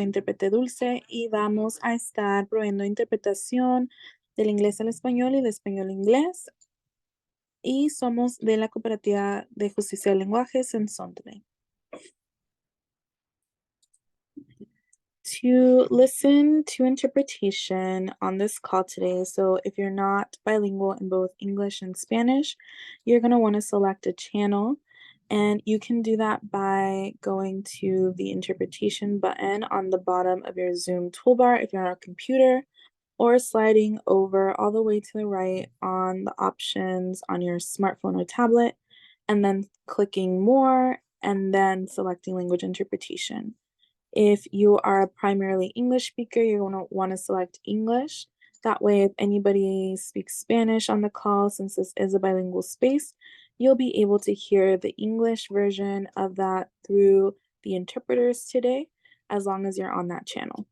Intérprete Dulce y vamos a estar proveyendo interpretación del inglés al español y de español a inglés. Y somos de la Cooperativa de Justicia de Lenguajes en Sondre. To listen to interpretation on this call today, so if you're not bilingual in both English and Spanish, you're going to want to select a channel. And you can do that by going to the interpretation button on the bottom of your Zoom toolbar if you're on a computer, or sliding over all the way to the right on the options on your smartphone or tablet, and then clicking more, and then selecting language interpretation. If you are a primarily English speaker, you're going to want to select English. That way, if anybody speaks Spanish on the call, since this is a bilingual space, you'll be able to hear the English version of that through the interpreters today, as long as you're on that channel.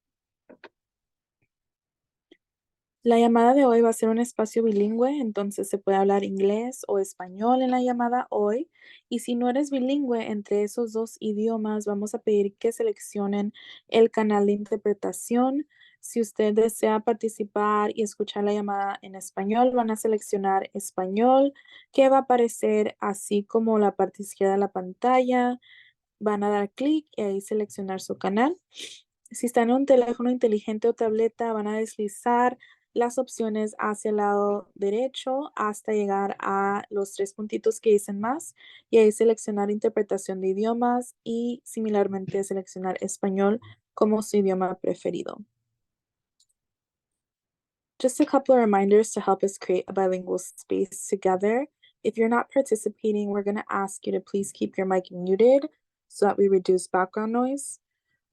La llamada de hoy va a ser un espacio bilingüe, entonces se puede hablar inglés o español en la llamada hoy. Y si no eres bilingüe entre esos dos idiomas, vamos a pedir que seleccionen el canal de interpretación. Si usted desea participar y escuchar la llamada en español, van a seleccionar español, que va a aparecer así como la parte izquierda de la pantalla. Van a dar clic y ahí seleccionar su canal. Si están en un teléfono inteligente o tableta, van a deslizar las opciones hacia el lado derecho hasta llegar a los 3 puntitos que dicen más y ahí seleccionar interpretación de idiomas y similarmente seleccionar español como su idioma preferido. Just a couple of reminders to help us create a bilingual space together. If you're not participating, we're going to ask you to please keep your mic muted so that we reduce background noise.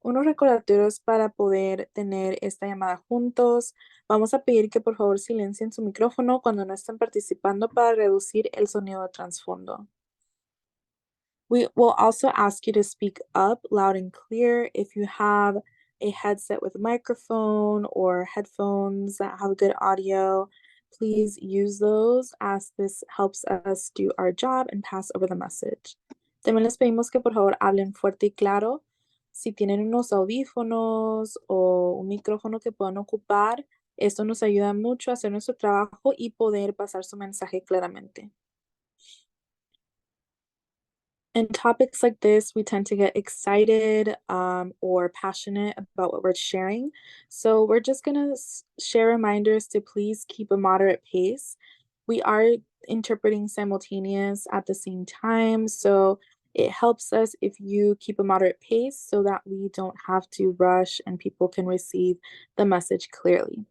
Unos recordatorios para poder tener esta llamada juntos. Vamos a pedir que por favor silencien su micrófono cuando no estén participando para reducir el sonido de trasfondo. We will also ask you to speak up loud and clear. If you have a headset with a microphone or headphones that have good audio, please use those as this helps us do our job and pass over the message. También les pedimos que por favor hablen fuerte y claro. Si tienen unos audífonos o un micrófono que puedan ocupar, esto nos ayuda mucho a hacer nuestro trabajo y poder pasar su mensaje claramente. In topics like this, we tend to get excited or passionate about what we're sharing. So we're just going to share reminders to please keep a moderate pace. We are interpreting simultaneous at the same time. So it helps us if you keep a moderate pace so that we don't have to rush and people can receive the message clearly.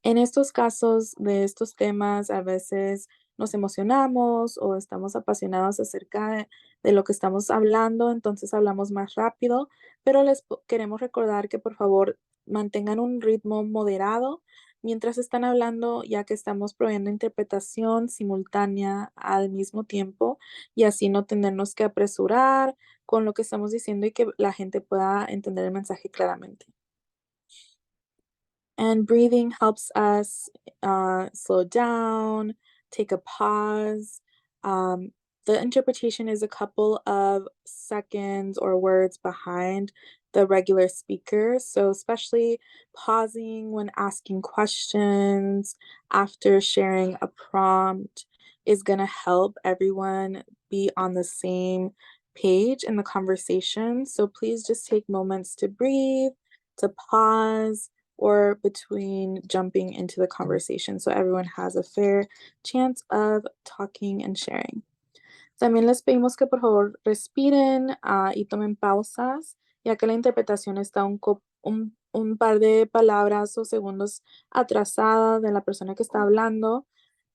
En estos casos de estos temas, a veces nos emocionamos o estamos apasionados acerca de lo que estamos hablando, entonces hablamos más rápido, pero les queremos recordar que por favor mantengan un ritmo moderado mientras están hablando, ya que estamos proveyendo interpretación simultánea al mismo tiempo y así no tenernos que apresurar con lo que estamos diciendo y que la gente pueda entender el mensaje claramente. And breathing helps us slow down, take a pause. The interpretation is a couple of seconds or words behind the regular speaker. So, especially pausing when asking questions after sharing a prompt is going to help everyone be on the same page in the conversation. So, please just take moments to breathe, to pause, or between jumping into the conversation so everyone has a fair chance of talking and sharing. También les pedimos que por favor respiren y tomen pausas, ya que la interpretación está un par de palabras o segundos atrasada de la persona que está hablando.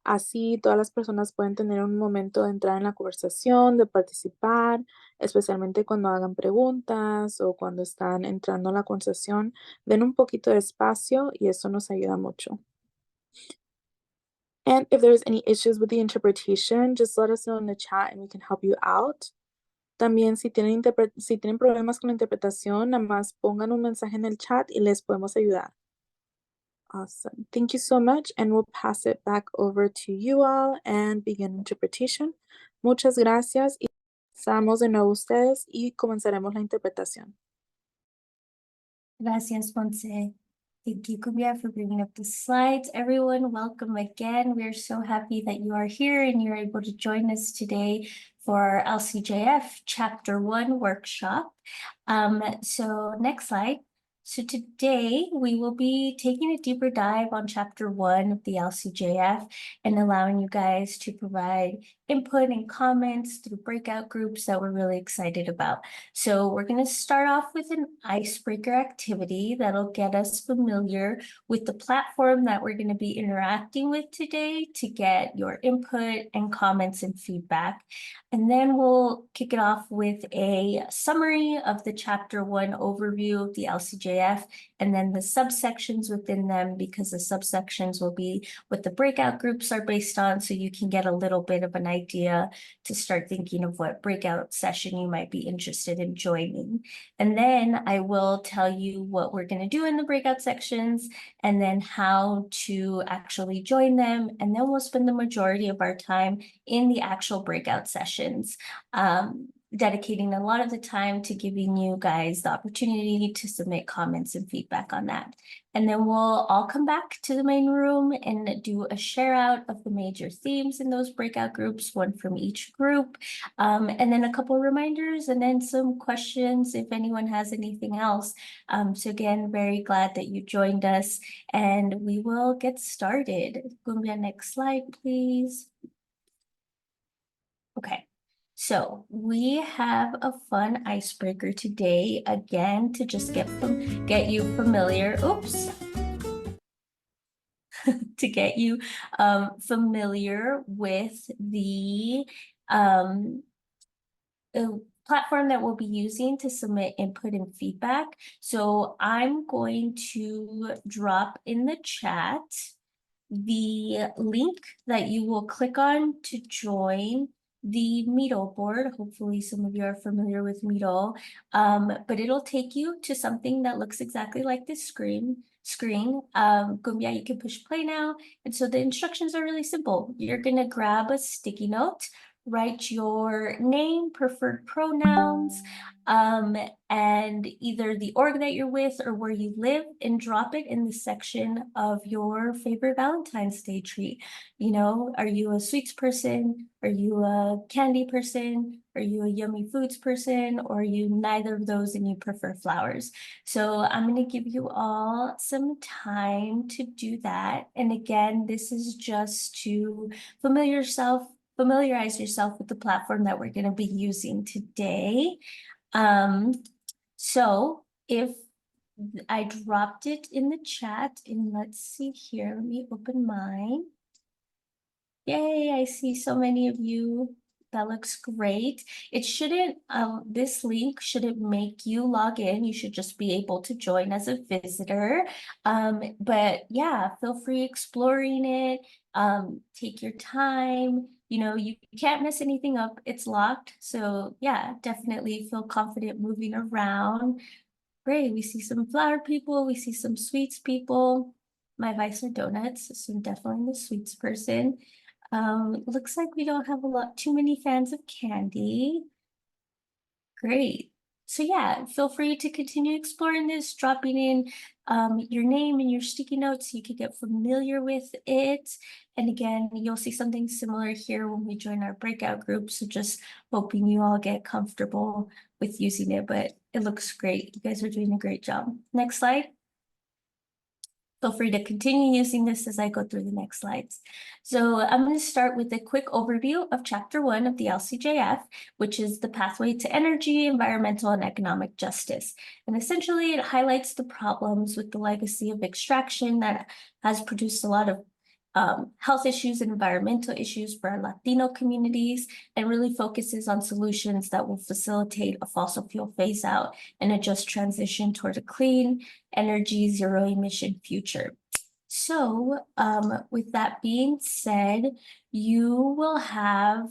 Así todas las personas pueden tener un momento de entrar en la conversación, de participar, especialmente cuando hagan preguntas o cuando están entrando en la conversación. Den un poquito de espacio y eso nos ayuda mucho. And if there's any issues with the interpretation, just let us know in the chat and we can help you out. También si tienen problemas con la interpretación, nada más pongan un mensaje en el chat y les podemos ayudar. Awesome. Thank you so much, and we'll pass it back over to you all and begin interpretation. Muchas gracias y pasamos de nuevo ustedes y comenzaremos la interpretación. Gracias, Ponce. Thank you, Kumbia, for bringing up the slides. Everyone, welcome again. We're so happy that you are here and you're able to join us today for our LCJF Chapter 1 workshop. So next slide. So today we will be taking a deeper dive on Chapter 1 of the LCJF and allowing you guys to provide input and comments through breakout groups that we're really excited about. So we're going to start off with an icebreaker activity that'll get us familiar with the platform that we're going to be interacting with today to get your input and comments and feedback. And then we'll kick it off with a summary of the Chapter 1 overview of the LCJF, and then the subsections within them, because the subsections will be what the breakout groups are based on, so you can get a little bit of an idea to start thinking of what breakout session you might be interested in joining. And then I will tell you what we're going to do in the breakout sections and then how to actually join them. And then we'll spend the majority of our time in the actual breakout sessions, dedicating a lot of the time to giving you guys the opportunity to submit comments and feedback on that. And then we'll all come back to the main room and do a share out of the major themes in those breakout groups, one from each group, and then a couple reminders and then some questions if anyone has anything else. So again, very glad that you joined us, and we will get started. Gumbia, next slide, please. Okay. So we have a fun icebreaker today, again, to just get you familiar. Oops. To get you familiar with the platform that we'll be using to submit input and feedback. So I'm going to drop in the chat the link that you will click on to join the Meetle board. Hopefully some of you are familiar with Meetle, but it'll take you to something that looks exactly like this screen. Gumbia, you can push play now. And so the instructions are really simple. You're gonna grab a sticky note, write your name, preferred pronouns, and either the org that you're with or where you live, and drop it in the section of your favorite Valentine's Day treat. You know, are you a sweets person? Are you a candy person? Are you a yummy foods person? Or are you neither of those and you prefer flowers? So I'm going to give you all some time to do that. And again, this is just to familiarize yourself with the platform that we're going to be using today. So if I dropped it in the chat, and let's see here, let me open mine. Yay, I see so many of you. That looks great. It shouldn't, this link shouldn't make you log in. You should just be able to join as a visitor. But yeah, feel free exploring it. Take your time. You know, you can't mess anything up. It's locked. So yeah, definitely feel confident moving around. Great, we see some flower people. We see some sweets people. My vice are donuts, so I'm definitely the sweets person. Looks like we don't have too many fans of candy. Great. So yeah, feel free to continue exploring this, dropping in your name and your sticky notes so you can get familiar with it. And again, you'll see something similar here when we join our breakout group. So just hoping you all get comfortable with using it, but it looks great. You guys are doing a great job. Next slide. Feel free to continue using this as I go through the next slides. So I'm going to start with a quick overview of Chapter 1 of the LCJF, which is the pathway to energy, environmental, and economic justice. And essentially, it highlights the problems with the legacy of extraction that has produced a lot of health issues and environmental issues for our Latino communities, and really focuses on solutions that will facilitate a fossil fuel phase out and a just transition toward a clean energy, zero emission future. So with that being said, you will have,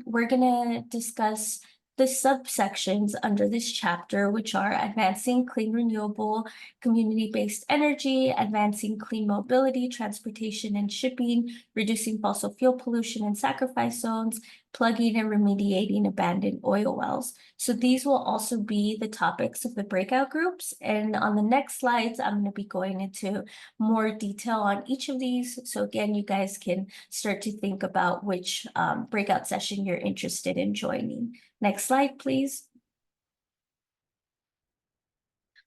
we're gonna discuss the subsections under this chapter, which are advancing clean, renewable, community-based energy, advancing clean mobility, transportation and shipping, reducing fossil fuel pollution and sacrifice zones, plugging and remediating abandoned oil wells. So these will also be the topics of the breakout groups. And on the next slides, I'm going to be going into more detail on each of these. So again, you guys can start to think about which breakout session you're interested in joining. Next slide, please.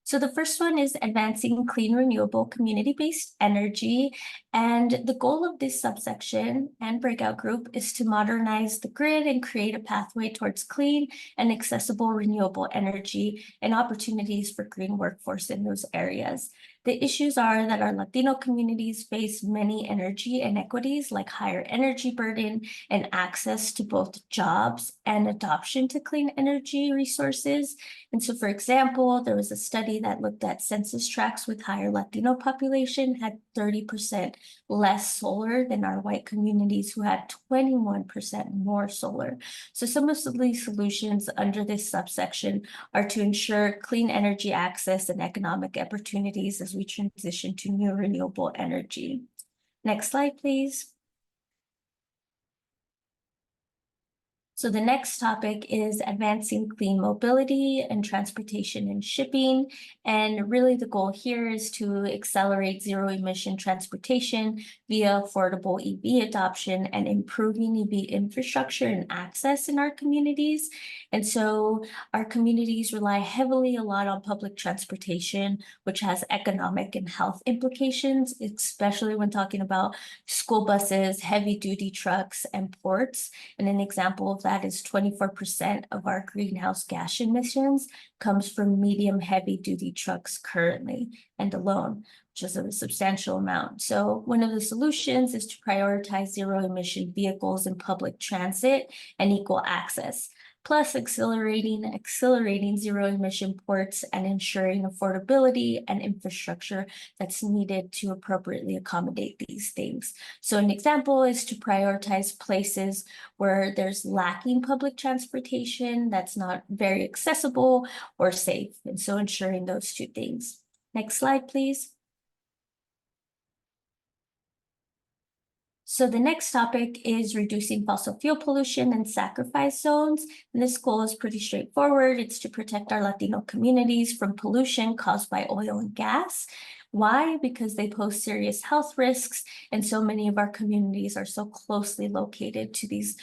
So the first one is advancing clean, renewable, community-based energy. And the goal of this subsection and breakout group is to modernize the grid and create a pathway towards clean and accessible renewable energy and opportunities for green workforce in those areas. The issues are that our Latino communities face many energy inequities like higher energy burden and access to both jobs and adoption to clean energy resources. And so, for example, there was a study that looked at census tracts with higher Latino population had 30% less solar than our white communities who had 21% more solar. So some of these solutions under this subsection are to ensure clean energy access and economic opportunities as we transition to new renewable energy. Next slide, please. So the next topic is advancing clean mobility and transportation and shipping. And really the goal here is to accelerate zero emission transportation via affordable EV adoption and improving EV infrastructure and access in our communities. And so our communities rely heavily a lot on public transportation, which has economic and health implications, especially when talking about school buses, heavy duty trucks, and ports. And an example of that is 24% of our greenhouse gas emissions comes from medium heavy duty trucks currently and alone, which is a substantial amount. So one of the solutions is to prioritize zero emission vehicles in public transit and equal access, plus accelerating zero emission ports and ensuring affordability and infrastructure that's needed to appropriately accommodate these things. So an example is to prioritize places where there's lacking public transportation that's not very accessible or safe. And so ensuring those two things. Next slide, please. So the next topic is reducing fossil fuel pollution and sacrifice zones. And this goal is pretty straightforward. It's to protect our Latino communities from pollution caused by oil and gas. Why? Because they pose serious health risks, and so many of our communities are so closely located to these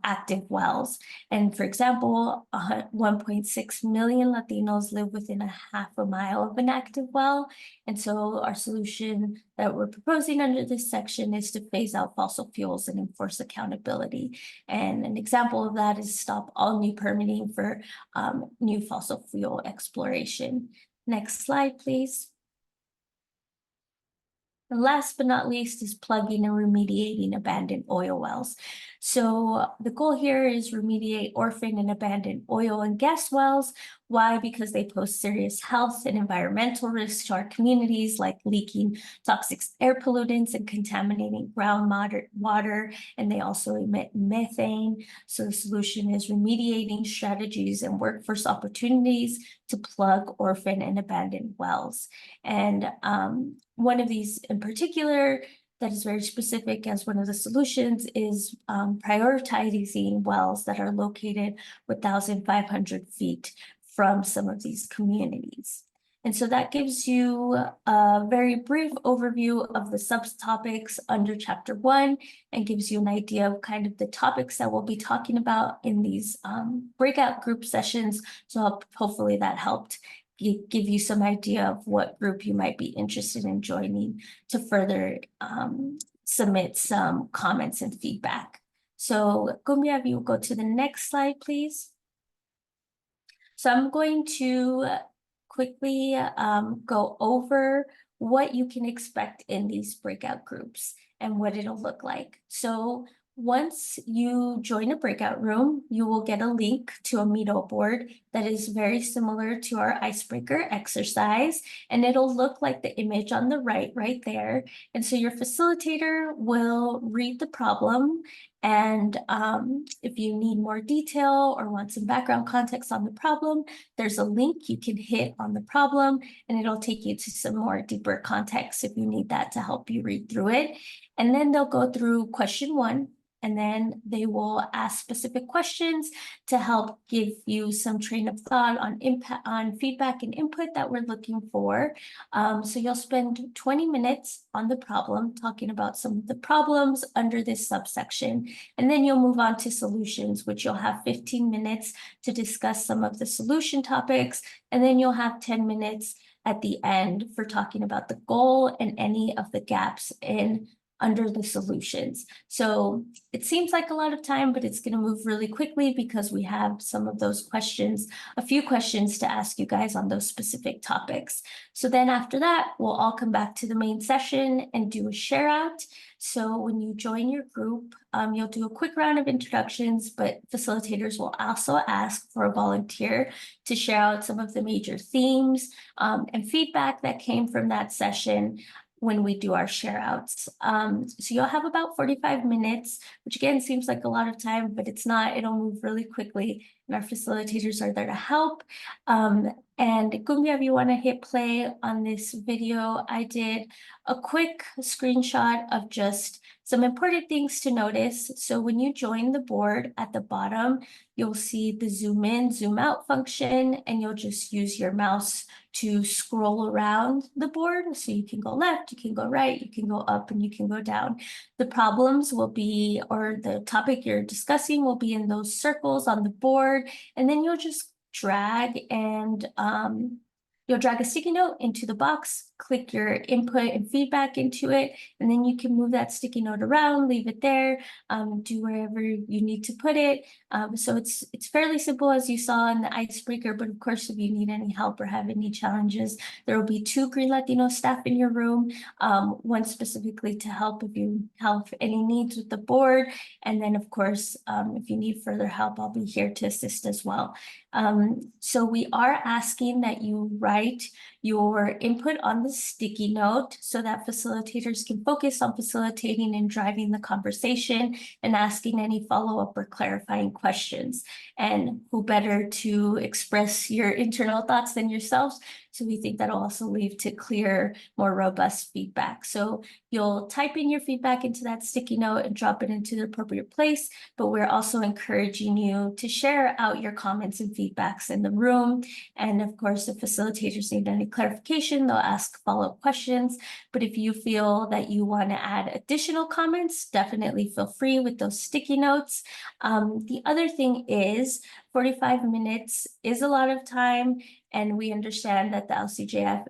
active wells. And for example, 1.6 million Latinos live within a half a mile of an active well. And so our solution that we're proposing under this section is to phase out fossil fuels and enforce accountability. And an example of that is stop all new permitting for new fossil fuel exploration. Next slide, please. And last but not least is plugging and remediating abandoned oil wells. So the goal here is remediate orphaned and abandoned oil and gas wells. Why? Because they pose serious health and environmental risks to our communities, like leaking toxic air pollutants and contaminating groundwater, and they also emit methane. So the solution is remediating strategies and workforce opportunities to plug orphaned and abandoned wells. And one of these in particular that is very specific as one of the solutions is prioritizing wells that are located 1,500 feet from some of these communities. And so that gives you a very brief overview of the subtopics under Chapter 1 and gives you an idea of kind of the topics that we'll be talking about in these breakout group sessions. So hopefully that helped give you some idea of what group you might be interested in joining to further submit some comments and feedback. So Gumbia, if you go to the next slide, please. So I'm going to quickly go over what you can expect in these breakout groups and what it'll look like. So once you join a breakout room, you will get a link to a Meetup board that is very similar to our icebreaker exercise, and it'll look like the image on the right there. And so your facilitator will read the problem, and if you need more detail or want some background context on the problem, there's a link you can hit on the problem, and it'll take you to some more deeper context if you need that to help you read through it. And then they'll go through question 1, and then they will ask specific questions to help give you some train of thought on impact, on feedback and input that we're looking for. So you'll spend 20 minutes on the problem, talking about some of the problems under this subsection, and then you'll move on to solutions, which you'll have 15 minutes to discuss some of the solution topics, and then you'll have 10 minutes at the end for talking about the goal and any of the gaps in under the solutions. So it seems like a lot of time, but it's going to move really quickly because we have some of those questions, a few questions to ask you guys on those specific topics. So then after that, we'll all come back to the main session and do a share out. So when you join your group, you'll do a quick round of introductions, but facilitators will also ask for a volunteer to share out some of the major themes and feedback that came from that session when we do our share outs. So you'll have about 45 minutes, which again seems like a lot of time, but it's not. It'll move really quickly, and our facilitators are there to help. And Gumbia, if you want to hit play on this video, I did a quick screenshot of just some important things to notice. So when you join the board at the bottom, you'll see the zoom in, zoom out function, and you'll just use your mouse to scroll around the board. So you can go left, you can go right, you can go up, and you can go down. The problems will be, or the topic you're discussing will be in those circles on the board, and then you'll just drag and you'll drag a sticky note into the box, click your input and feedback into it, and then you can move that sticky note around, leave it there, do wherever you need to put it. So it's fairly simple as you saw in the icebreaker, but of course, if you need any help or have any challenges, there will be 2 Green Latino staff in your room, one specifically to help if you have any needs with the board. And then of course, if you need further help, I'll be here to assist as well. So we are asking that you write your input on the sticky note so that facilitators can focus on facilitating and driving the conversation and asking any follow-up or clarifying questions. And who better to express your internal thoughts than yourselves? So we think that'll also lead to clear, more robust feedback. So you'll type in your feedback into that sticky note and drop it into the appropriate place, but we're also encouraging you to share out your comments and feedbacks in the room. And of course, if facilitators need any clarification, they'll ask follow-up questions. But if you feel that you want to add additional comments, definitely feel free with those sticky notes. The other thing is 45 minutes is a lot of time, and we understand that the LCJF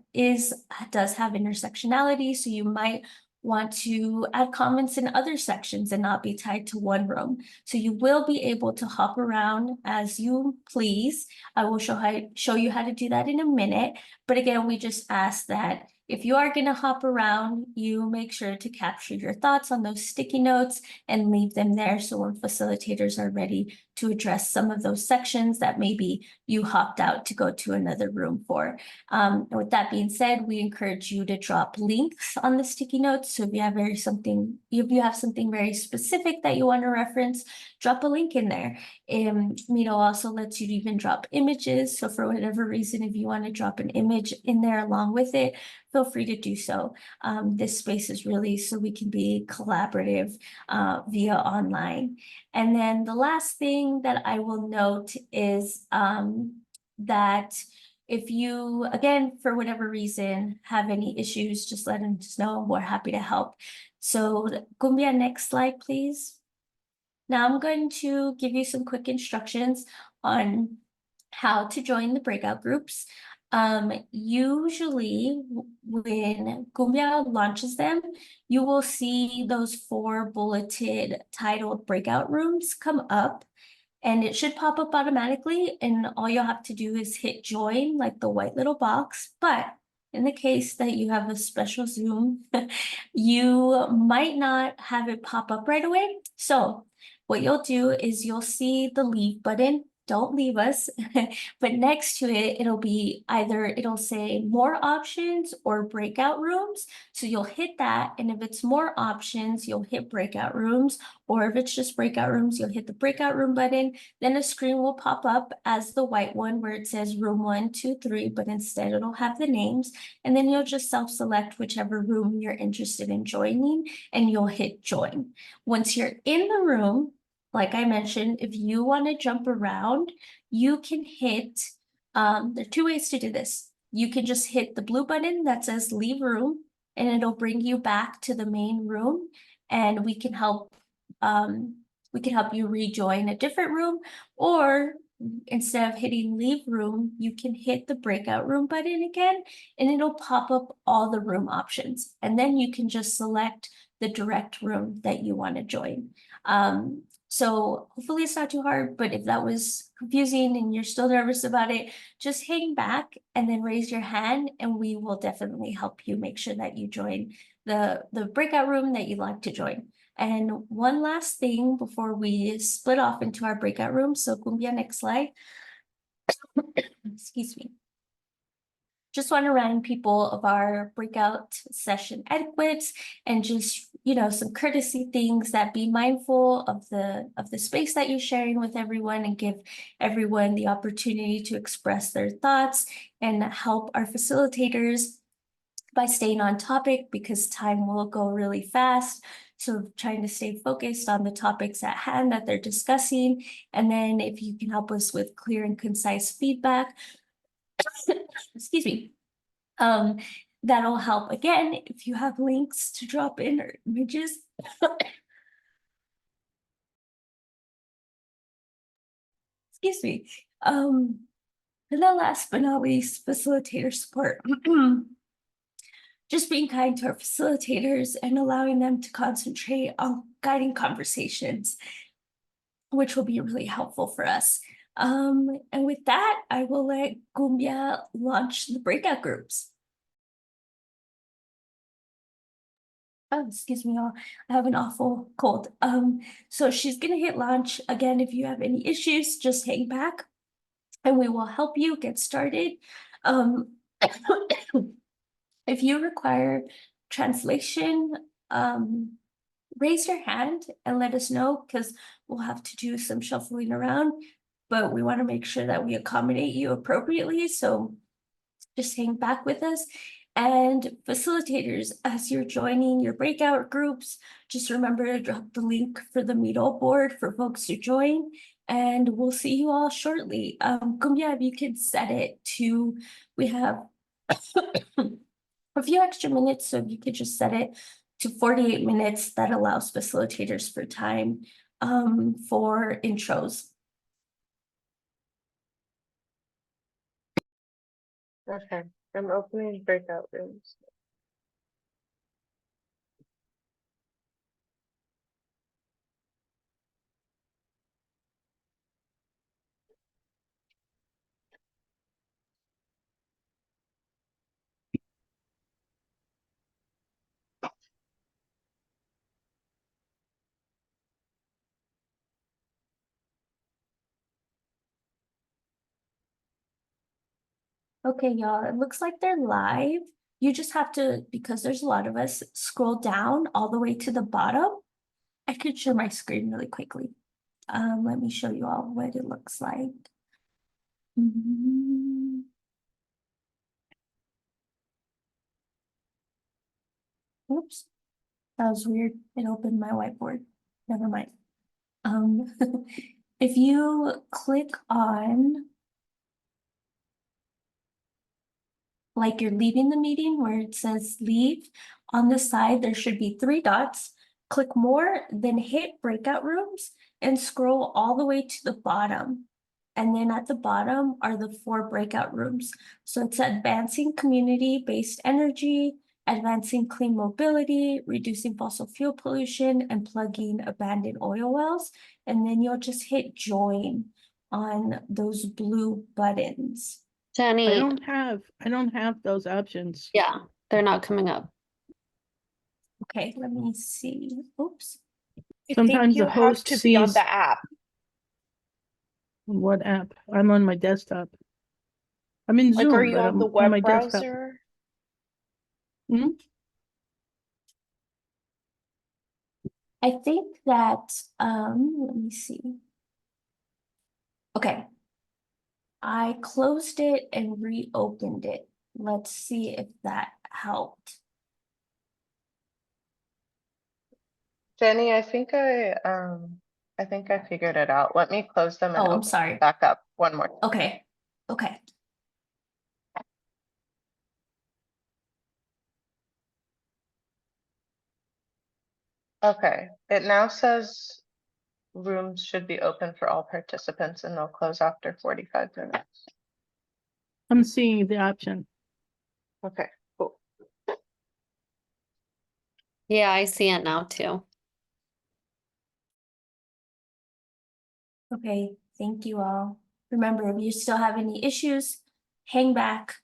does have intersectionality, so you might want to add comments in other sections and not be tied to one room. So you will be able to hop around as you please. I will show you how to do that in a minute. But again, we just ask that if you are going to hop around, you make sure to capture your thoughts on those sticky notes and leave them there so when facilitators are ready to address some of those sections that maybe you hopped out to go to another room for. And with that being said, we encourage you to drop links on the sticky notes. So if you have something very specific that you want to reference, drop a link in there. Miro also lets you even drop images. So for whatever reason, if you want to drop an image in there along with it, feel free to do so. This space is really so we can be collaborative via online. And then the last thing that I will note is that if you, again, for whatever reason, have any issues, just let us know. We're happy to help. So Cumbia, next slide, please. Now I'm going to give you some quick instructions on how to join the breakout groups. Usually when Cumbia launches them, you will see those 4 bulleted titled breakout rooms come up, and it should pop up automatically, and all you'll have to do is hit join, like the white little box. But in the case that you have a special Zoom, you might not have it pop up right away. So what you'll do is you'll see the leave button don't leave us. But next to it, it'll be either, it'll say more options or breakout rooms. So you'll hit that. And if it's more options, you'll hit breakout rooms. Or if it's just breakout rooms, you'll hit the breakout room button. Then a screen will pop up as the white one where it says room 1, 2, 3, but instead it'll have the names. And then you'll just self-select whichever room you're interested in joining, and you'll hit join. Once you're in the room, like I mentioned, if you want to jump around, you can hit, there are two ways to do this. You can just hit the blue button that says leave room, and it'll bring you back to the main room, and we can help you rejoin a different room. Or instead of hitting leave room, you can hit the breakout room button again, and it'll pop up all the room options. And then you can just select the direct room that you want to join. So hopefully it's not too hard, but if that was confusing and you're still nervous about it, just hang back and then raise your hand, and we will definitely help you make sure that you join the breakout room that you'd like to join. And one last thing before we split off into our breakout rooms. So Cumbia, next slide. Excuse me. Just want to remind people of our breakout session etiquettes and just, some courtesy things, that be mindful of the space that you're sharing with everyone, and give everyone the opportunity to express their thoughts, and help our facilitators by staying on topic, because time will go really fast. So trying to stay focused on the topics at hand that they're discussing. And then if you can help us with clear and concise feedback, excuse me, that'll help. Again, if you have links to drop in or images. Excuse me. And then last but not least, facilitator support. Just being kind to our facilitators and allowing them to concentrate on guiding conversations, which will be really helpful for us. And with that, I will let Cumbia launch the breakout groups. Oh, excuse me, y'all. I have an awful cold. So she's gonna hit launch. Again, if you have any issues, just hang back and we will help you get started. If you require translation, raise your hand and let us know, because we'll have to do some shuffling around, but we want to make sure that we accommodate you appropriately. So just hang back with us. And facilitators, as you're joining your breakout groups, just remember to drop the link for the Meetup board for folks to join, and we'll see you all shortly. Cumbia, if you could set it to, we have a few extra minutes, so if you could just set it to 48 minutes, that allows facilitators for time for intros. Okay, I'm opening breakout rooms. Okay, y'all, it looks like they're live. You just have to, because there's a lot of us, scroll down all the way to the bottom. I could share my screen really quickly. Let me show you all what it looks like. Oops, that was weird. It opened my whiteboard. Never mind. If you click on, like you're leaving the meeting where it says leave, on the side there should be 3 dots. Click more, then hit breakout rooms and scroll all the way to the bottom. And then at the bottom are the 4 breakout rooms. So it's advancing community-based energy, advancing clean mobility, reducing fossil fuel pollution, and plugging abandoned oil wells. And then you'll just hit join on those blue buttons. Jenny, I don't have those options. yeah, they're not coming up. Okay, let me see. Oops. Sometimes you the host have to be on sees, the app. What app? I'm on my desktop. I'm in Like, are Zoom, you but on the I'm on web my desktop. browser? Hmm? I think that, let me see. Okay. I closed it and reopened it. Let's see if that helped. Jenny, I think I figured it out. Let me close them and Oh, I'm open them sorry. back up one more time. Okay. Okay. Okay, it now says rooms should be open for all participants and they'll close after 45 minutes. I'm seeing the option. Okay, cool. Yeah, I see it now too. Okay. Thank you all. Remember, if you still have any issues, hang back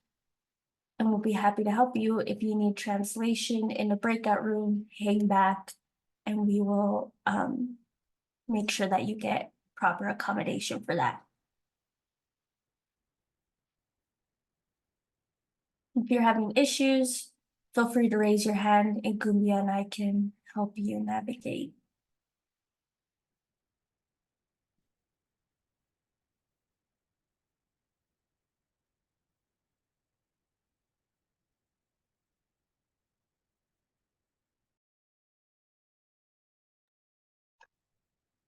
and we'll be happy to help you. If you need translation in a breakout room, hang back and we will make sure that you get proper accommodation for that. If you're having issues, feel free to raise your hand and Gumbia and I can help you navigate.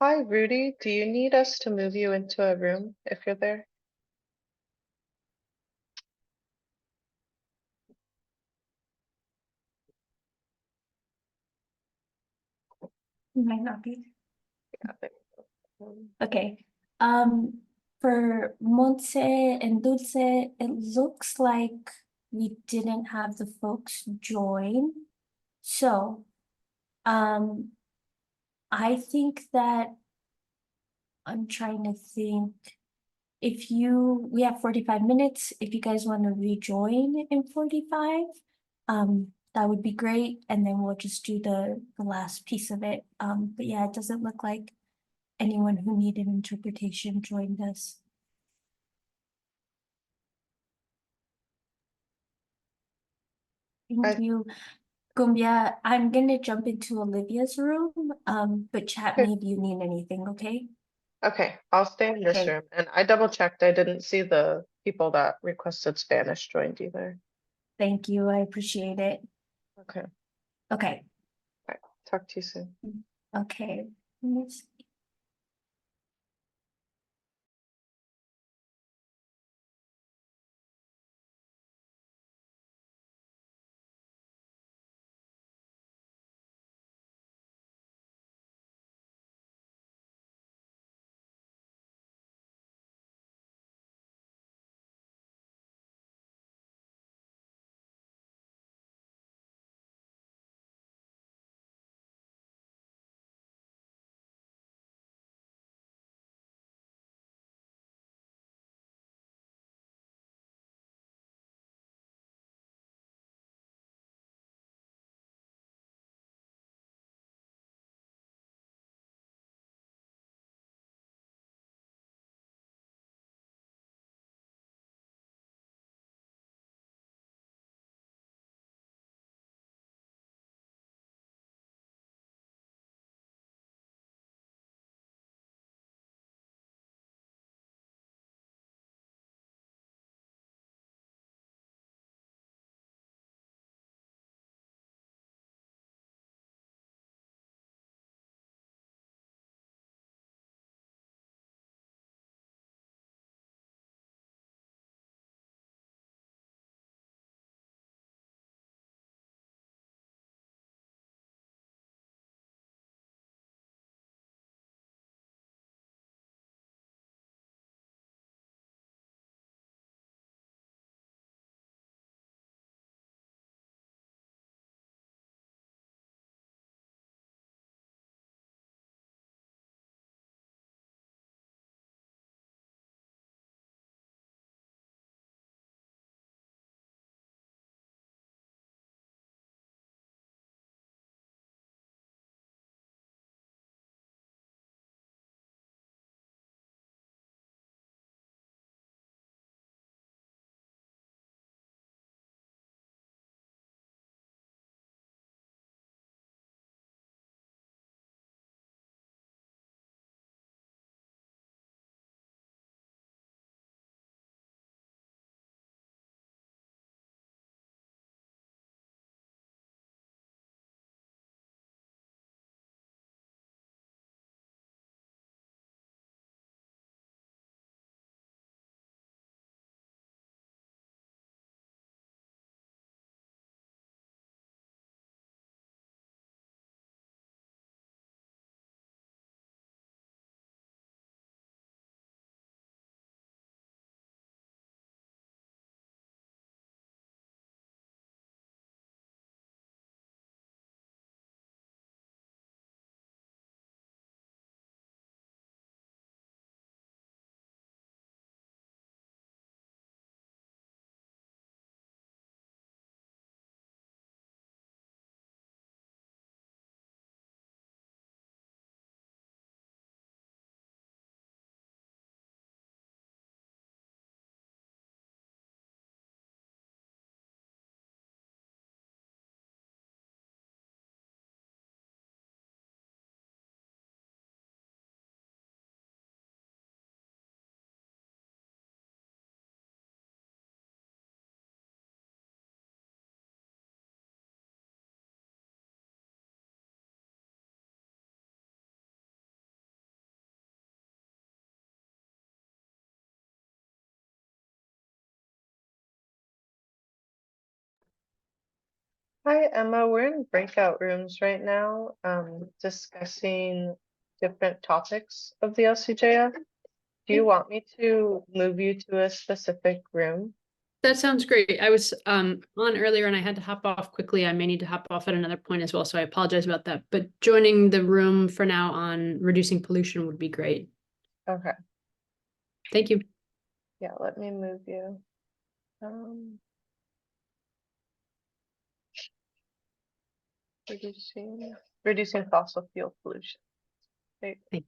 Hi, Rudy. Do you need us to move you into a room if you're there? You might not be. Yeah, um, Okay. For Monse and Dulce, it looks like we didn't have the folks join. So, I think that I'm trying to think. If we have 45 minutes, if you guys want to rejoin in 45, that would be great. And then we'll just do the last piece of it. But yeah, it doesn't look like anyone who needed interpretation joined us. Thank I- you. Cumbia, I'm gonna jump into Olivia's room, but chat Okay. me if you need anything, okay? Okay, I'll stay in this Okay. room. And I double checked. I didn't see the people that requested Spanish joined either. Thank you, I appreciate it. Okay, Okay, talk to you soon. okay. Let me see. Hi, Emma. We're in breakout rooms right now, discussing different topics of the LCJF. Do you want me to move you to a specific room? That sounds great. I was on earlier and I had to hop off quickly. I may need to hop off at another point as well, so I apologize about that. But joining the room for now on reducing pollution would be great. Okay, Thank you. yeah, let me move you. Reducing fossil fuel pollution. There you go.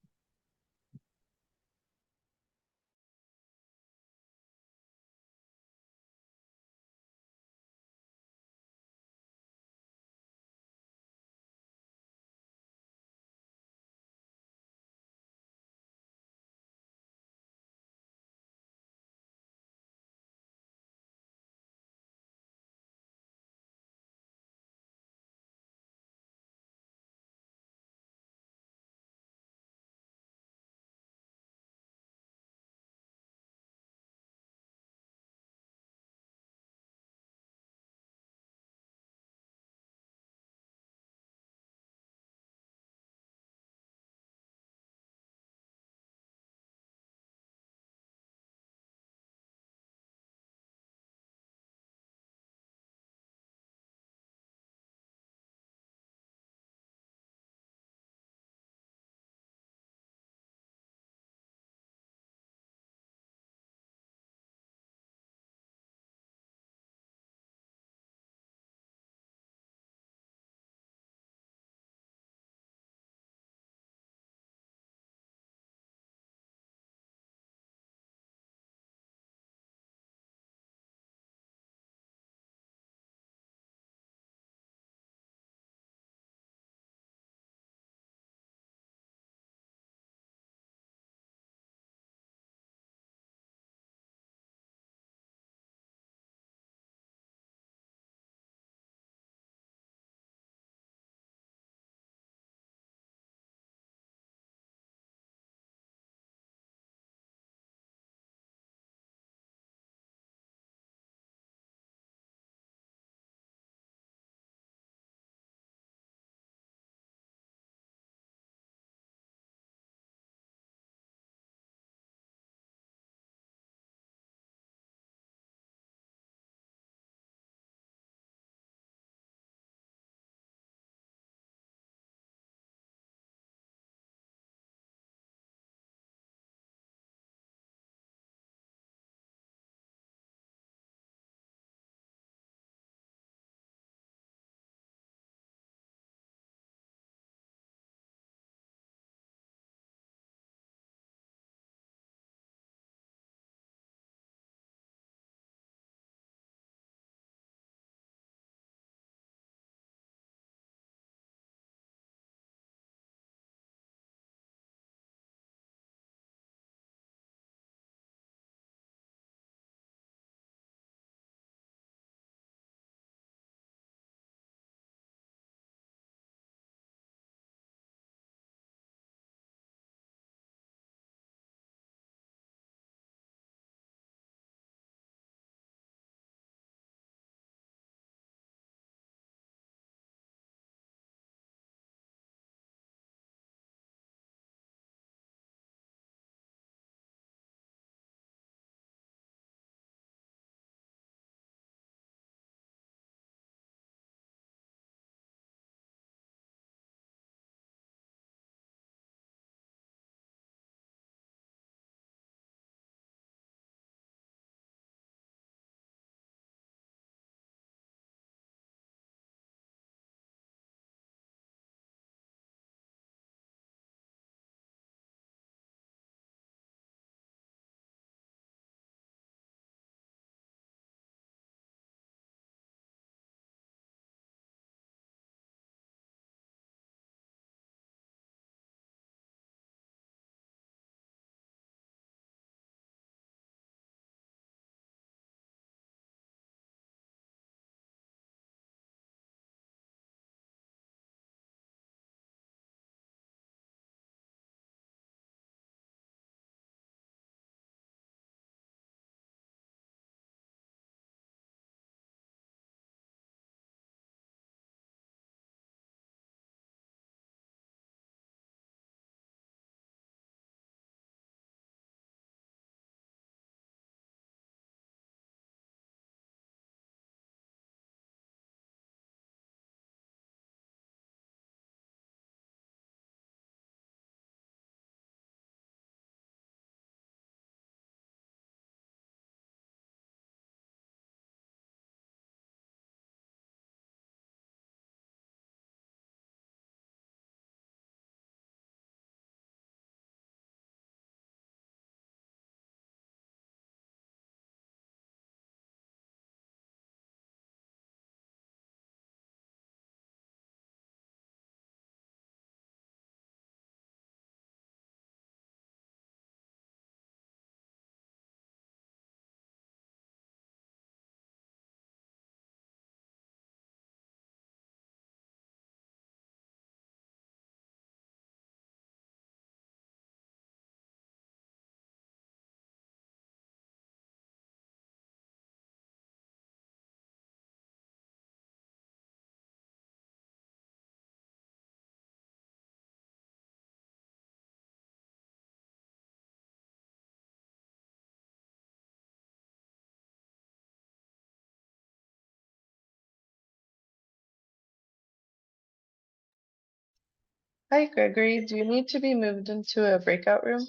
Hi, Gregory. Do you need to be moved into a breakout room?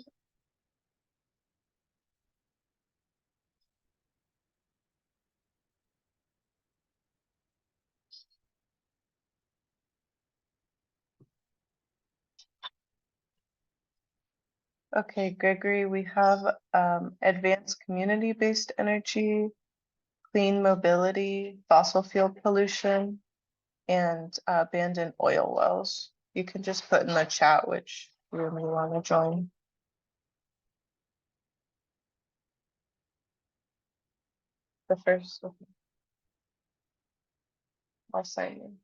Okay, Gregory, we have advanced community-based energy, clean mobility, fossil fuel pollution, and abandoned oil wells. You can just put in the chat which room you want to join. The first, okay. I'll sign in.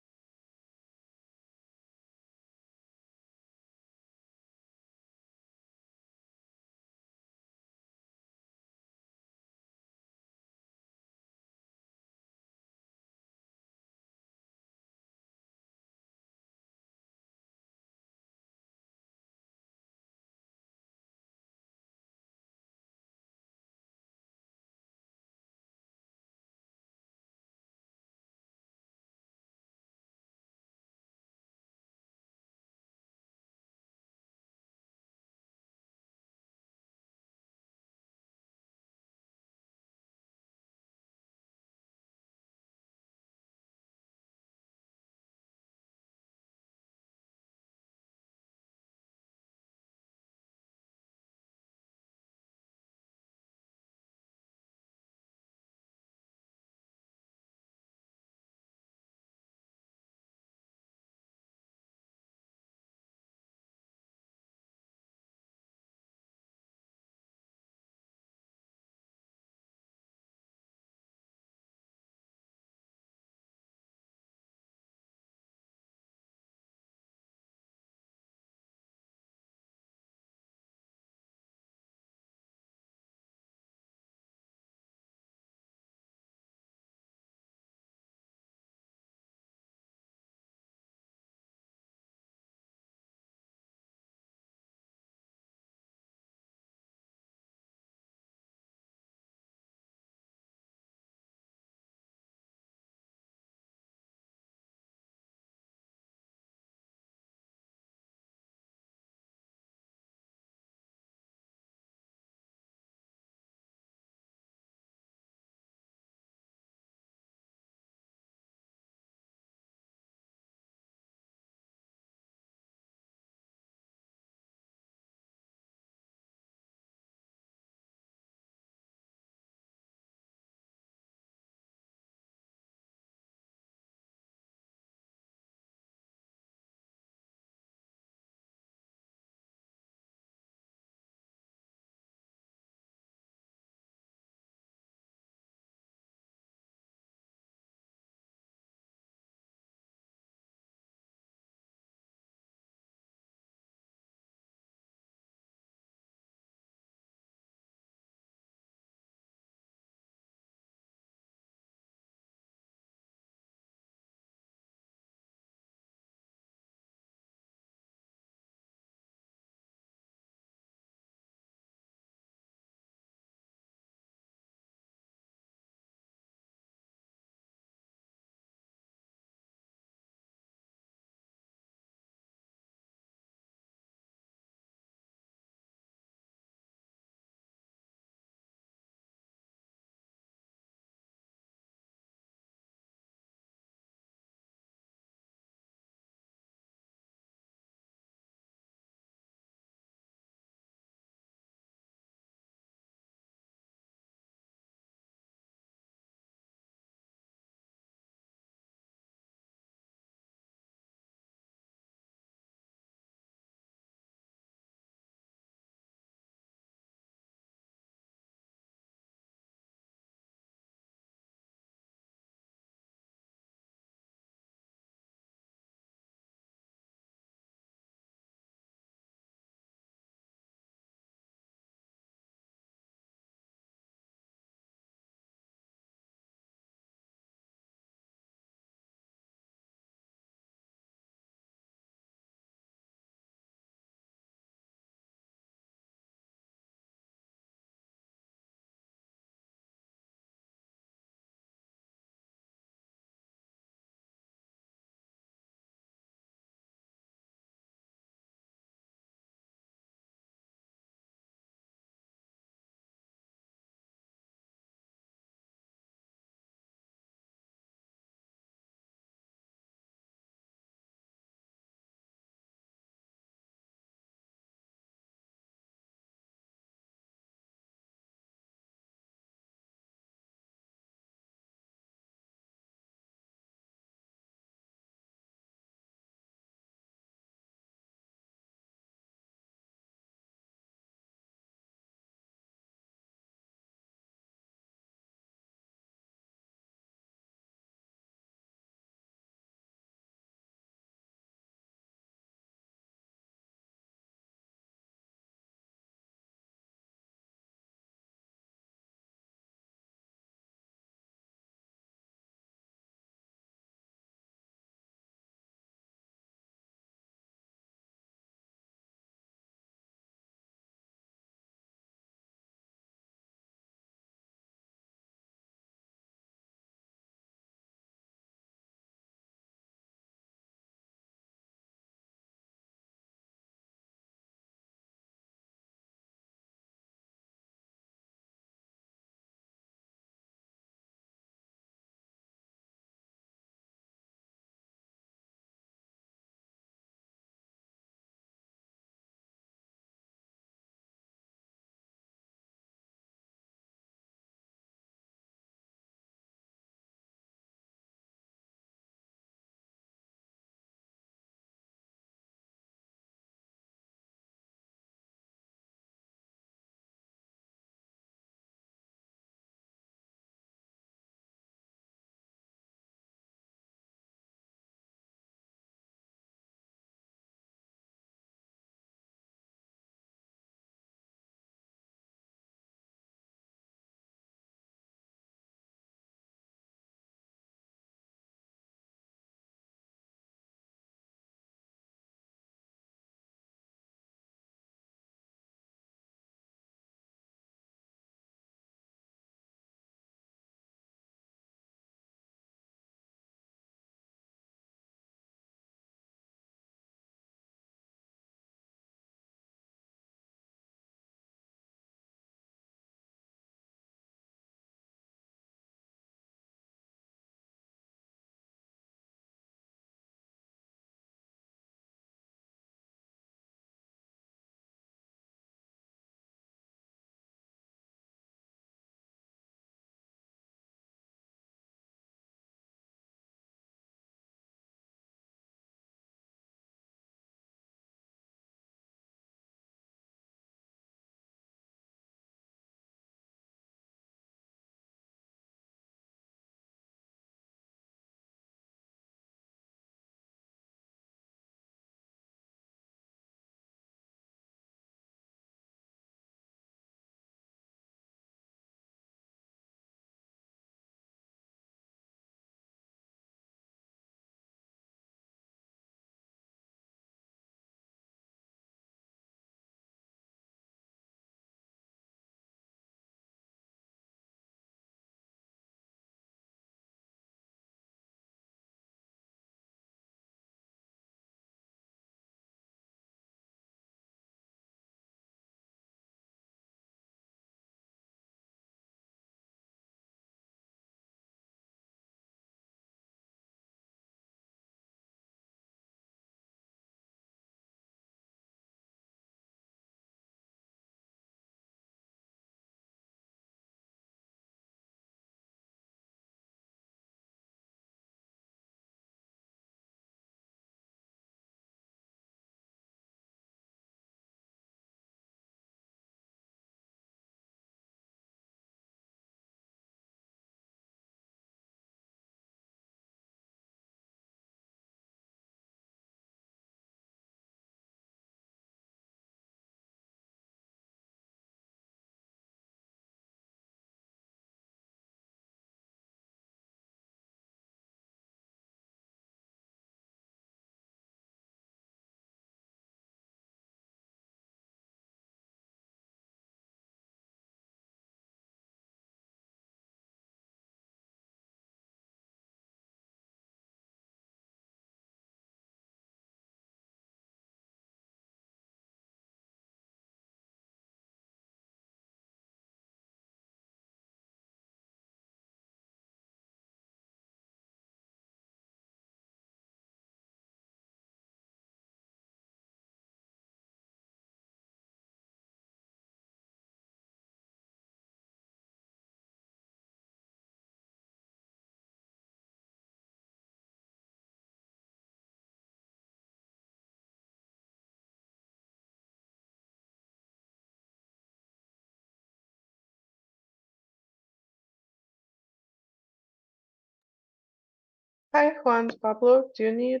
Hi, Juan Pablo. Do you need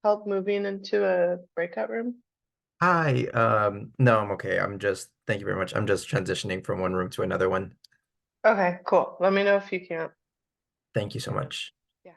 help moving into a breakout room? Hi, no, I'm okay. Thank you very much. I'm just transitioning from one room to another one. Okay, cool. Let me know if you can't. Thank you so much. Yeah.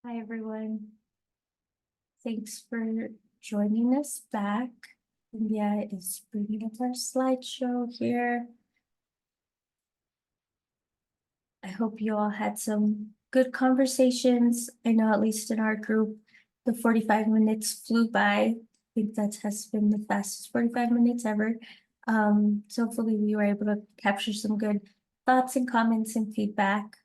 Hi, everyone. Thanks for joining us back. India is bringing up our slideshow here. I hope you all had some good conversations. I know at least in our group, the 45 minutes flew by. I think that has been the fastest 45 minutes ever. So hopefully we were able to capture some good thoughts and comments and feedback.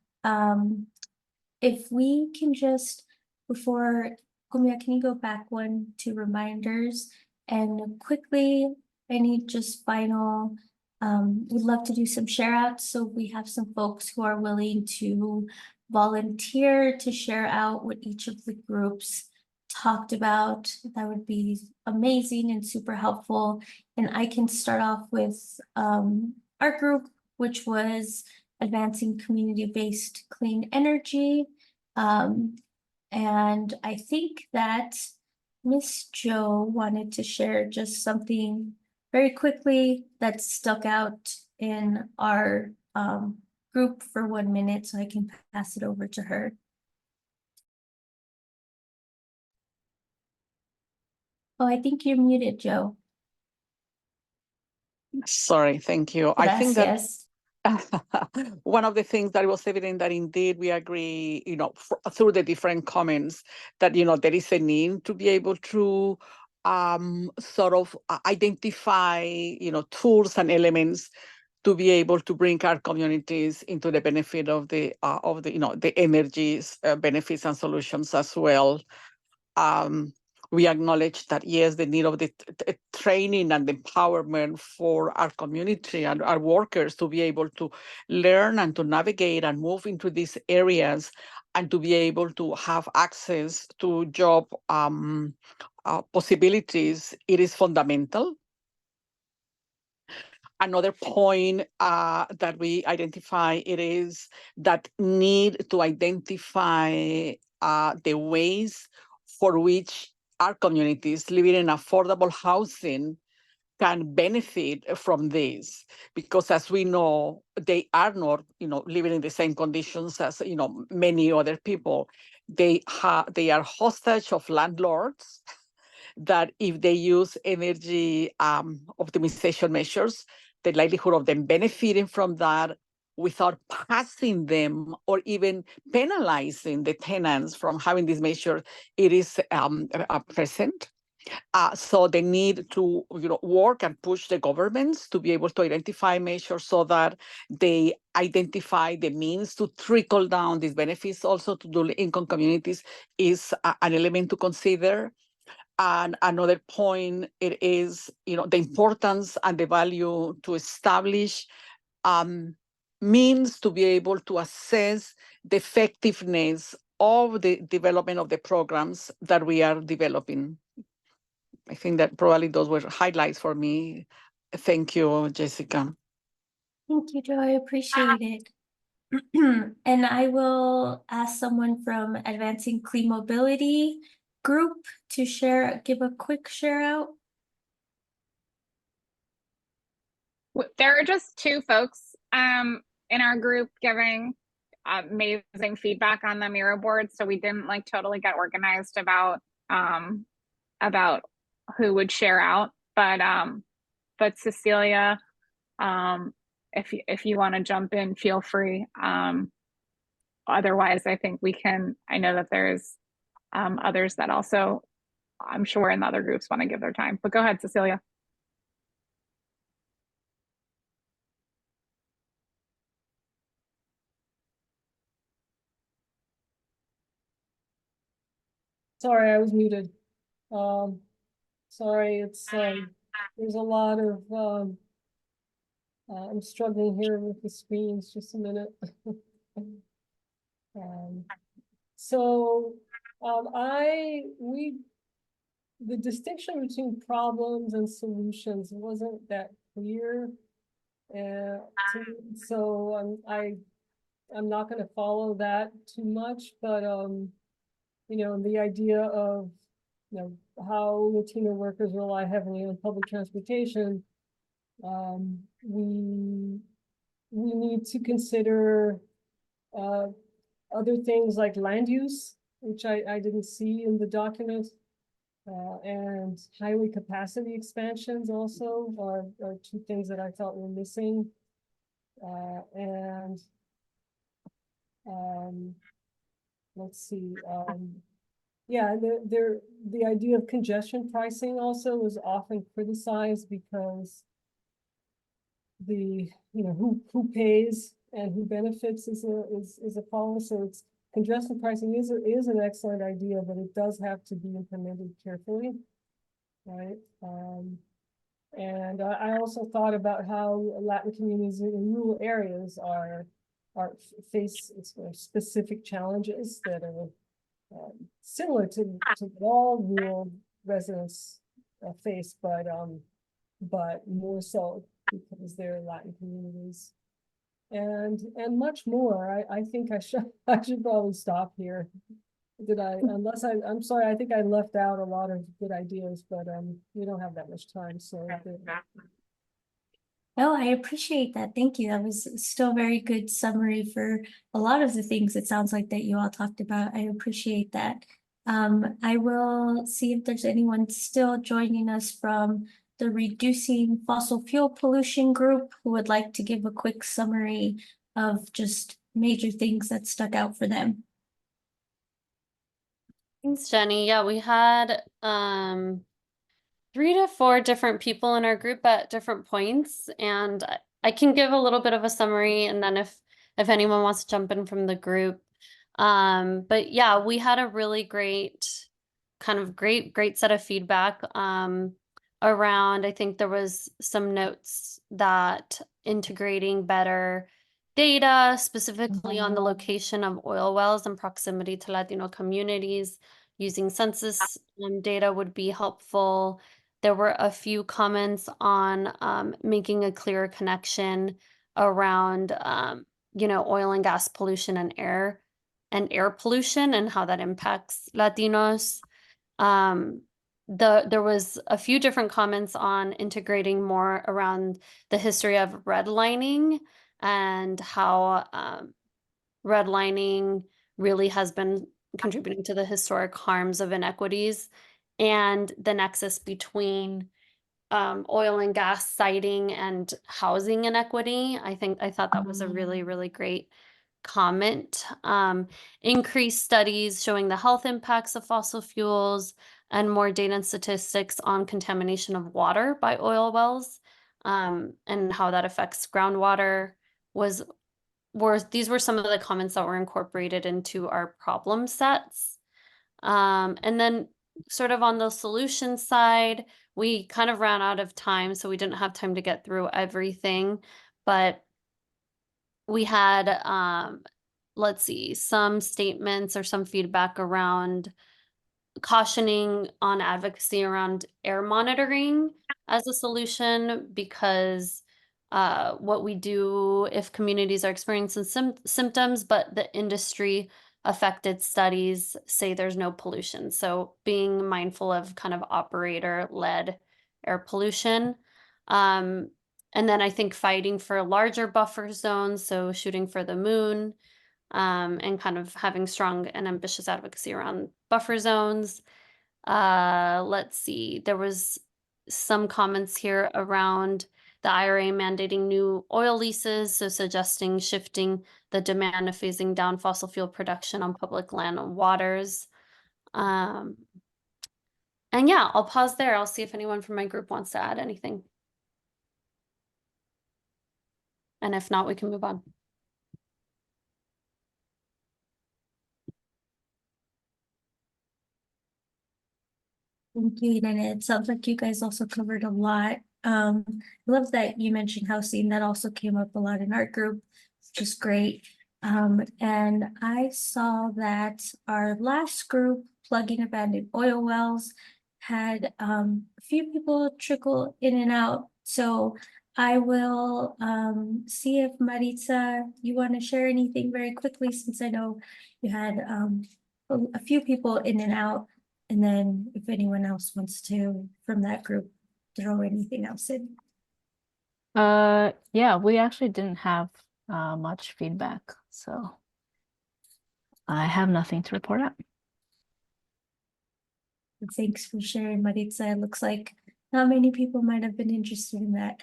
If we can just, before, Kumia, can you go back one to reminders? And quickly, I need just final, we'd love to do some share outs. So we have some folks who are willing to volunteer to share out what each of the groups talked about. That would be amazing and super helpful. And I can start off with our group, which was advancing community-based clean energy. And I think that Miss Jo wanted to share just something very quickly that stuck out in our group for 1 minute, so I can pass it over to her. Oh, I think you're muted, Jo. Sorry, thank you. I think that Gracias. one of the things that was evident that indeed we agree, through the different comments that, there is a need to be able to sort of identify, tools and elements to be able to bring our communities into the benefit of the the energies benefits and solutions as well. We acknowledge that, yes, the need of the training and empowerment for our community and our workers to be able to learn and to navigate and move into these areas and to be able to have access to job possibilities, it is fundamental. Another point that we identify, it is that need to identify the ways for which our communities living in affordable housing can benefit from this, because as we know, they are not, living in the same conditions as, many other people. They are hostage of landlords that if they use energy optimization measures, the likelihood of them benefiting from that without passing them or even penalizing the tenants from having this measure, it is present. So they need to work and push the governments to be able to identify measures so that they identify the means to trickle down these benefits also to the income communities is an element to consider. And another point, it is the importance and the value to establish means to be able to assess the effectiveness of the development of the programs that we are developing. I think that probably those were highlights for me. Thank you, Jessica. Thank you, Jo. I appreciate it. And I will ask someone from Advancing Clean Mobility group to give a quick share out. There are just 2 folks in our group giving amazing feedback on the Miro board, so we didn't totally get organized about who would share out, but Cecilia, if you want to jump in, feel free. Otherwise, I think I know that there's others that also, I'm sure, in the other groups want to give their time, but go ahead, Cecilia. Sorry, I was muted. Sorry, it's there's a lot of I'm struggling here with the screens. Just a minute. The distinction between problems and solutions wasn't that clear. So I'm not going to follow that too much, but the idea of how Latino workers rely heavily on public transportation, we need to consider other things like land use which I didn't see in the document. And highway capacity expansions also are two things that I thought were missing. And let's see, yeah, the idea of congestion pricing also was often criticized because who pays and who benefits is a problem. So it's congestion pricing is an excellent idea, but it does have to be implemented carefully, right? And I also thought about how Latin communities in rural areas face specific challenges that are similar to what all rural residents face, but more so because they're Latin communities, and much more. I think I should probably stop here. I'm sorry, I think I left out a lot of good ideas, but we don't have that much time, so. No, I appreciate that. Thank you. That was still very good summary for a lot of the things it sounds like that you all talked about. I appreciate that. I will see if there's anyone still joining us from the Reducing Fossil Fuel Pollution group who would like to give a quick summary of just major things that stuck out for them. Thanks, Jenny. Yeah, we had 3 to 4 different people in our group at different points, and I can give a little bit of a summary, and then if anyone wants to jump in from the group. But yeah, we had a really great set of feedback around. I think there was some notes that integrating better data, specifically on the location of oil wells and proximity to Latino communities, using census data would be helpful. There were a few comments on making a clearer connection around oil and gas pollution and air pollution and how that impacts Latinos. There was a few different comments on integrating more around the history of redlining and how redlining really has been contributing to the historic harms of inequities and the nexus between oil and gas siting and housing inequity. I thought that was a really, really great comment. Increased studies showing the health impacts of fossil fuels and more data and statistics on contamination of water by oil wells, and how that affects groundwater these were some of the comments that were incorporated into our problem sets. And then sort of on the solution side, we kind of ran out of time, so we didn't have time to get through everything, but we had, let's see, some statements or some feedback around cautioning on advocacy around air monitoring as a solution, because what we do if communities are experiencing symptoms, but the industry affected studies say there's no pollution. So being mindful of kind of operator-led air pollution. And then I think fighting for larger buffer zones, so shooting for the moon, and kind of having strong and ambitious advocacy around buffer zones. Let's see, there was some comments here around the IRA mandating new oil leases, so suggesting shifting the demand of phasing down fossil fuel production on public land and waters. And yeah, I'll pause there. I'll see if anyone from my group wants to add anything. And if not, we can move on. Thank you, and it sounds like you guys also covered a lot. I love that you mentioned housing. That also came up a lot in our group, which is great. And I saw that our last group, Plugging Abandoned Oil Wells, had a few people trickle in and out. So I will see if Maritza, you want to share anything very quickly, since I know you had a few people in and out. And then if anyone else wants to, from that group, throw anything else in. Yeah, we actually didn't have much feedback, so I have nothing to report out. Thanks for sharing, Maritza. It looks like not many people might have been interested in that.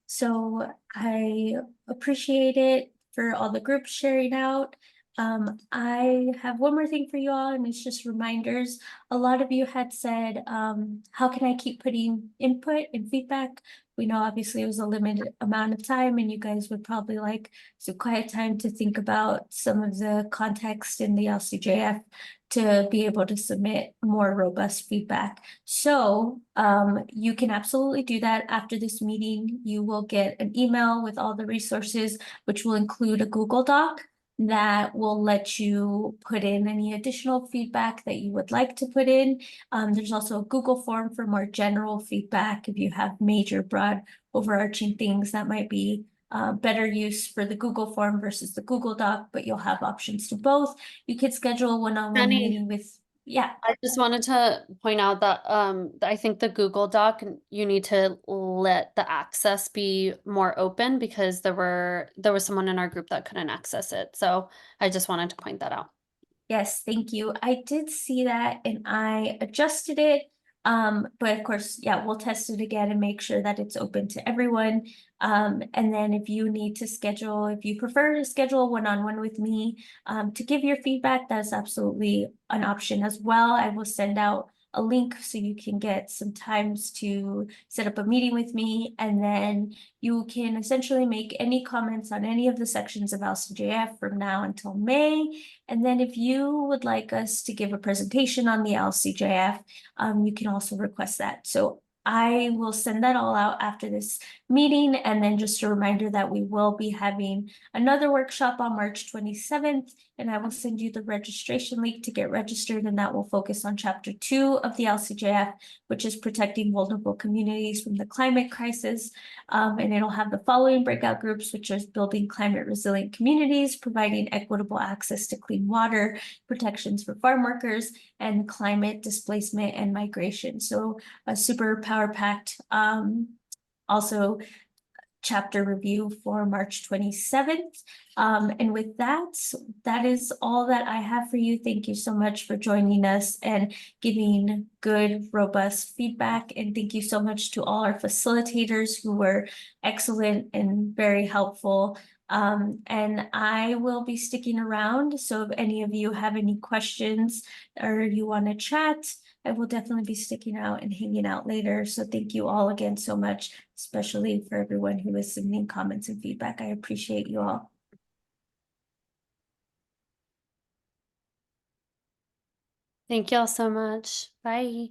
So I appreciate it for all the groups sharing out. I have one more thing for you all, and it's just reminders. A lot of you had said, how can I keep putting input and feedback? We know obviously it was a limited amount of time, and you guys would probably like some quiet time to think about some of the context in the LCJF to be able to submit more robust feedback. So you can absolutely do that after this meeting. You will get an email with all the resources, which will include a Google Doc that will let you put in any additional feedback that you would like to put in. There's also a Google form for more general feedback if you have major, broad, overarching things that might be better use for the Google form versus the Google Doc, but you'll have options to both. You could schedule a one-on-one Jenny. meeting with, yeah. I just wanted to point out that I think the Google Doc, you need to let the access be more open because there was someone in our group that couldn't access it. So I just wanted to point that out. Yes, thank you. I did see that and I adjusted it. But of course, yeah, we'll test it again and make sure that it's open to everyone. And then if you need to schedule, if you prefer to schedule one-on-one with me, to give your feedback, that's absolutely an option as well. I will send out a link so you can get some times to set up a meeting with me, and then you can essentially make any comments on any of the sections of LCJF from now until May. And then if you would like us to give a presentation on the LCJF, you can also request that. So I will send that all out after this meeting. And then just a reminder that we will be having another workshop on March 27th, and I will send you the registration link to get registered, and that will focus on Chapter 2 of the LCJF, which is protecting vulnerable communities from the climate crisis. And it'll have the following breakout groups, which is building climate resilient communities, providing equitable access to clean water, protections for farm workers, and climate displacement and migration. So a super power-packed, also chapter review for March 27th. And with that, that is all that I have for you. Thank you so much for joining us and giving good, robust feedback. And thank you so much to all our facilitators who were excellent and very helpful. And I will be sticking around. So if any of you have any questions or you want to chat, I will definitely be sticking out and hanging out later. So thank you all again so much, especially for everyone who is submitting comments and feedback. I appreciate you all. Thank you all so much. Bye.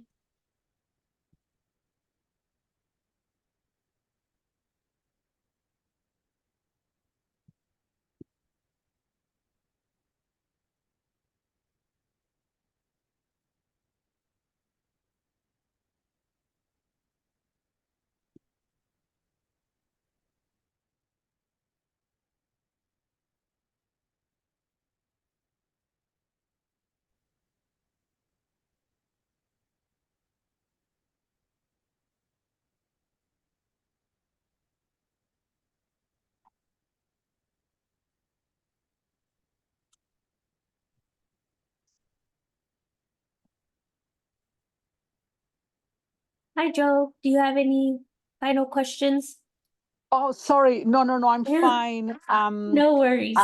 Hi, Joe. Do you have any final questions? Oh, sorry. No, I'm Yeah. fine. No worries.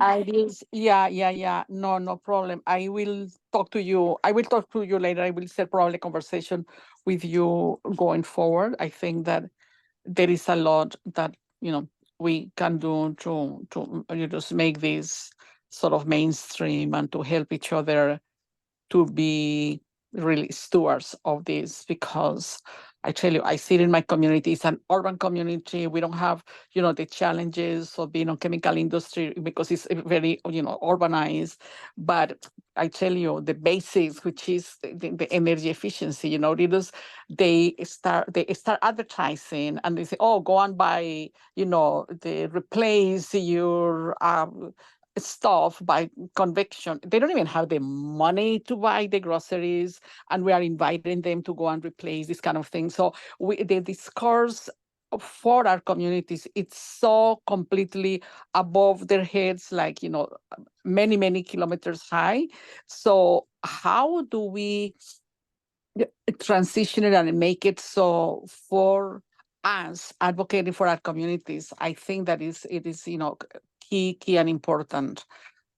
I just, yeah. No problem. I will talk to you. I will talk to you later. I will set probably a conversation with you going forward. I think that there is a lot that, we can do to just make this sort of mainstream and to help each other to be really stewards of this, because I tell you, I see it in my community. It's an urban community. We don't have, the challenges of being on chemical industry because it's very, urbanized. But I tell you, the basics, which is the energy efficiency, they start advertising and they say, oh, go and buy, they replace your stuff by conviction. They don't even have the money to buy the groceries, and we are inviting them to go and replace this kind of thing. So the discourse for our communities, it's so completely above their heads, like, many kilometers high. So how do we transition it and make it so for us advocating for our communities, I think that it is, you know, key and important.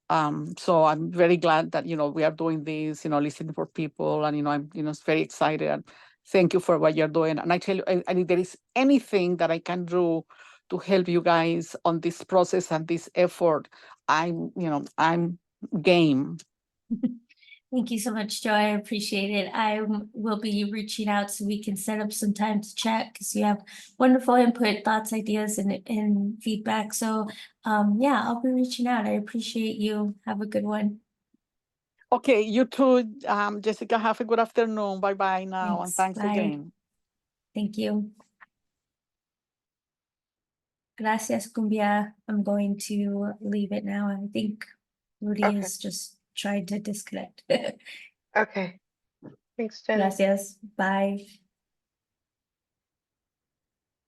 So I'm very glad that, you know, we are doing this, you know, listening for people, and, you know, I'm, you know, very excited, and thank you for what you're doing. And I tell you, and if there is anything that I can do to help you guys on this process and this effort, I'm game. Thank you so much, Joy. I appreciate it. I will be reaching out so we can set up some time to chat, because you have wonderful input, thoughts, ideas, and feedback. So yeah, I'll be reaching out. I appreciate you. Have a good one. Okay, you too, Jessica, have a good afternoon. Bye-bye now, and Thanks. thanks Bye. again. Thank you. Gracias, Cumbia. I'm going to leave it now. I think Rudy Okay. has just tried to disconnect. Okay. Thanks, Jenny. Gracias. Bye.